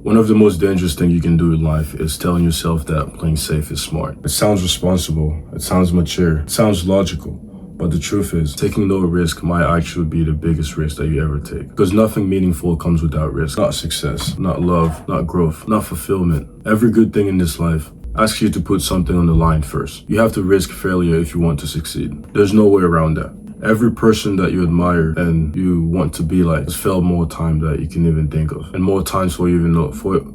One of the most dangerous things you can do in life is telling yourself that playing safe is smart. It sounds responsible, it sounds mature, it sounds logical. But the truth is, taking no risk might actually be the biggest risk that you ever take. Because nothing meaningful comes without risk. Not success, not love, not growth, not fulfillment. Every good thing in this life asks you to put something on the line first. You have to risk failure if you want to succeed. There's no way around that. Every person that you admire and you want to be like has failed more times that you can even think of, and more times for you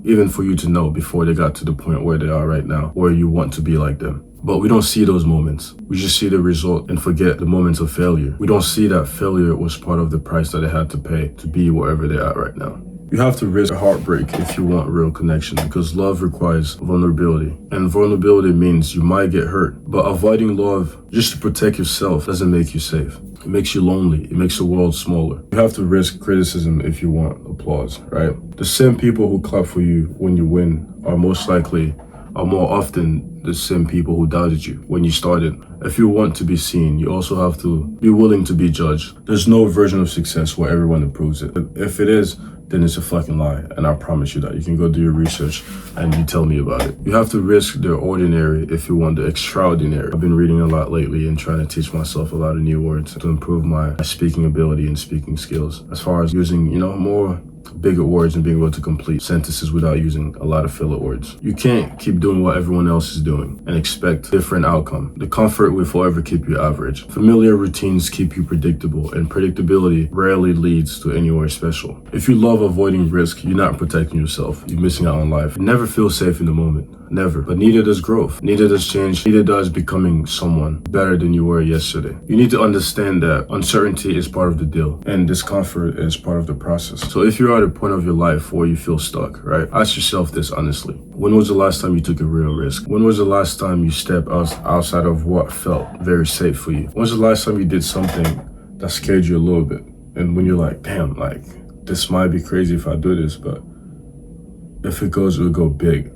even for you to know before they got to the point where they are right now, where you want to be like them. But we don't see those moments. We just see the result and forget the moments of failure. We don't see that failure was part of the price that they had to pay to be wherever they are right now. You have to risk a heartbreak if you want real connection, because love requires vulnerability. And vulnerability means you might get hurt. But avoiding love just to protect yourself doesn't make you safe. It makes you lonely. It makes the world smaller. You have to risk criticism if you want applause, right? The same people who clap for you when you win are more often the same people who doubted you when you started. If you want to be seen, you also have to be willing to be judged. There's no version of success where everyone approves it. If it is, then it's a fucking lie. And I promise you that. You can go do your research and you tell me about it. You have to risk the ordinary if you want the extraordinary. I've been reading a lot lately and trying to teach myself a lot of new words to improve my speaking ability and speaking skills. As far as using, more bigger words and being able to complete sentences without using a lot of filler words. You can't keep doing what everyone else is doing and expect different outcome. The comfort will forever keep you average. Familiar routines keep you predictable, and predictability rarely leads to anywhere special. If you love avoiding risk, you're not protecting yourself. You're missing out on life. You never feel safe in the moment. Never. But neither does growth. Neither does change. Neither does becoming someone better than you were yesterday. You need to understand that uncertainty is part of the deal and discomfort is part of the process. So if you're at a point of your life where you feel stuck, right? Ask yourself this honestly. When was the last time you took a real risk? When was the last time you stepped outside of what felt very safe for you? When was the last time you did something that scared you a little bit? And when you're like, damn, this might be crazy if I do this, but if it goes, it'll go big.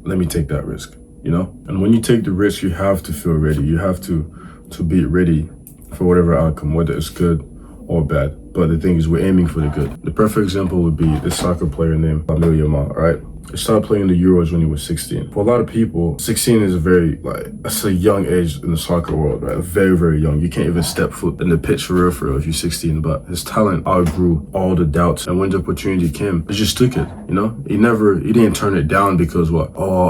Let me take that risk, And when you take the risk, you have to feel ready. You have to be ready for whatever outcome, whether it's good or bad. But the thing is, we're aiming for the good. The perfect example would be this soccer player named Lamine Yamal, right? He started playing the Euros when he was 16. For a lot of people, 16 is that's a young age in the soccer world, right? Very, very young. You can't even step foot in the pitch for real if you're 16. But his talent outgrew all the doubts. And when the opportunity came, he just took it, He didn't turn it down because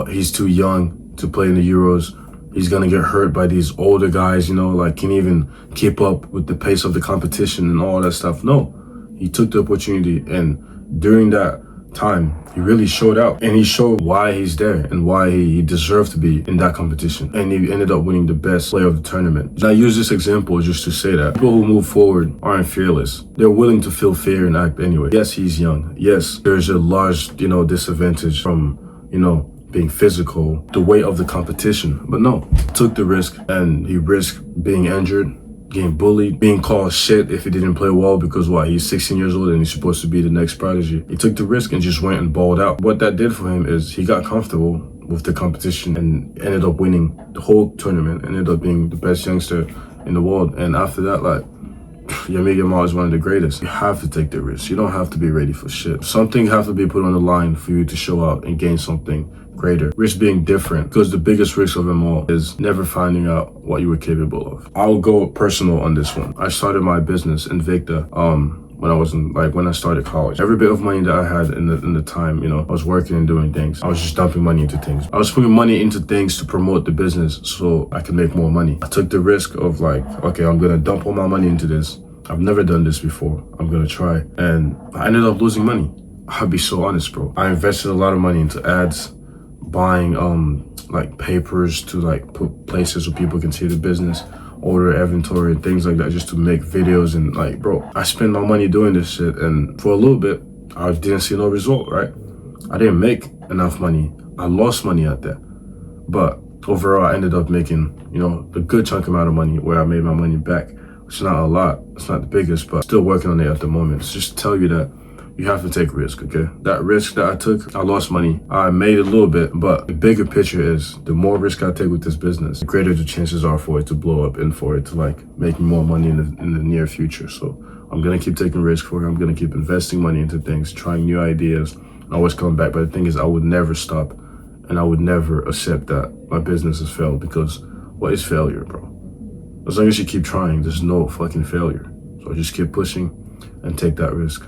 he's too young to play in the Euros. He's gonna get hurt by these older guys, can even keep up with the pace of the competition and all that stuff. No, he took the opportunity, and during that time, he really showed out, and he showed why he's there and why he deserved to be in that competition. And he ended up winning the best player of the tournament. And I use this example just to say that people who move forward aren't fearless. They're willing to feel fear and act anyway. Yes, he's young. Yes, there's a large, disadvantage from, being physical, the weight of the competition. But no, he took the risk, and he risked being injured, getting bullied, being called shit if he didn't play well because he's 16 years old and he's supposed to be the next prodigy. He took the risk and just went and balled out. What that did for him is he got comfortable with the competition and ended up winning the whole tournament, ended up being the best youngster in the world. And after that, Lamine Yamal is one of the greatest. You have to take the risk. You don't have to be ready for shit. Something has to be put on the line for you to show out and gain something greater. Risk being different, because the biggest risk of them all is never finding out what you were capable of. I'll go personal on this one. I started my business Invicta when I started college. Every bit of money that I had in the time, I was working and doing things. I was just dumping money into things. I was putting money into things to promote the business so I could make more money. I took the risk of okay, I'm gonna dump all my money into this. I've never done this before. I'm gonna try. And I ended up losing money. I'll be so honest, bro. I invested a lot of money into ads, buying papers to put places where people can see the business, order inventory and things like that, just to make videos. And bro, I spent my money doing this shit, and for a little bit I didn't see no result, right? I didn't make enough money. I lost money at that. But overall I ended up making, a good chunk amount of money where I made my money back. It's not a lot, it's not the biggest, but still working on it at the moment. It's just to tell you that you have to take risk, okay? That risk that I took, I lost money. I made a little bit, but the bigger picture is the more risk I take with this business, the greater the chances are for it to blow up and for it to make me more money in the near future. So I'm gonna keep taking risk for it. I'm gonna keep investing money into things, trying new ideas, I always come back. But the thing is, I would never stop, and I would never accept that my business has failed, because what is failure, bro? As long as you keep trying, there's no fucking failure. So just keep pushing and take that risk.